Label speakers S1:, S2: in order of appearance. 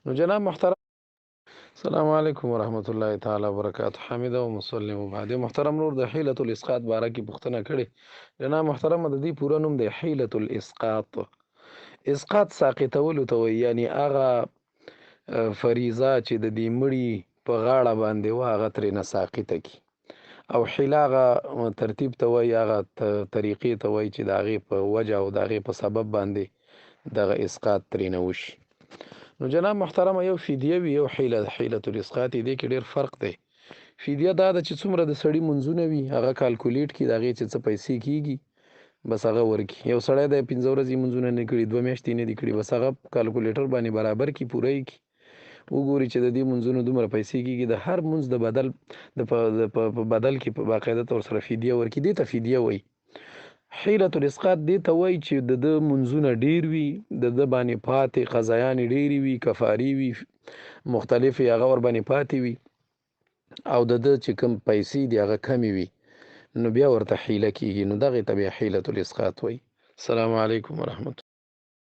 S1: نو جناب محترم، السلام علیکم ورحمۃ اللہ تعالی وبرکاتہ. حامد او مسلم وبعد. محترم نور د حیلۃ الاسقاط باره کې پوښتنه کړې. جناب محترم د دې پوره نوم دی حیلۃ الاسقاط. اسقاط ساقطولو ته وایي، یعنی هغه فریضه چې د دې مړي په غاړه باندې و هغه ترېنه ساقطه کی، او حیله هغه ترتیب ته وایي، هغه طریقې ته وایي چې د هغې په وجه او د هغې په سبب باندې دغه اسقاط ترېنه وشي. نو جناب محترم، یو فدیه وي، یو حیلة الاسقاط. دې کې ډېر فرق دی. فدیه دا ده چې څومره د سړي منځونه وي هغه کالکولیټ کړي، د هغې چې څه پیسې کېږي بس هغه ورکړي. یو سړی د 15 ورځې منځونه نه کړي، 2 میاشتې نه دي کړي، بس هغه کالکولیټر باندې برابر کړي، پوره یې کړي، وګوري چې د دې منځونو دومره پیسې کېږي، د هر منځ د بدل په بدل کې په باقاعده طور سره فدیه ورکړي. دې ته فدیه وایي. حیلة الاسقاط دې ته وایي چې د ده منځونه ډېر وي، د ده باندې پاتې قضایانې ډېرې وي، کفارې وي، مختلفې هغه ورباندې پاتې وي، او د ده چې کوم پیسې دي هغه کمې وي، نو بیا ورته حیله کېږي. نو دغې ته بیا حیلة الاسقاط وایي. السلام علیکم ورحمة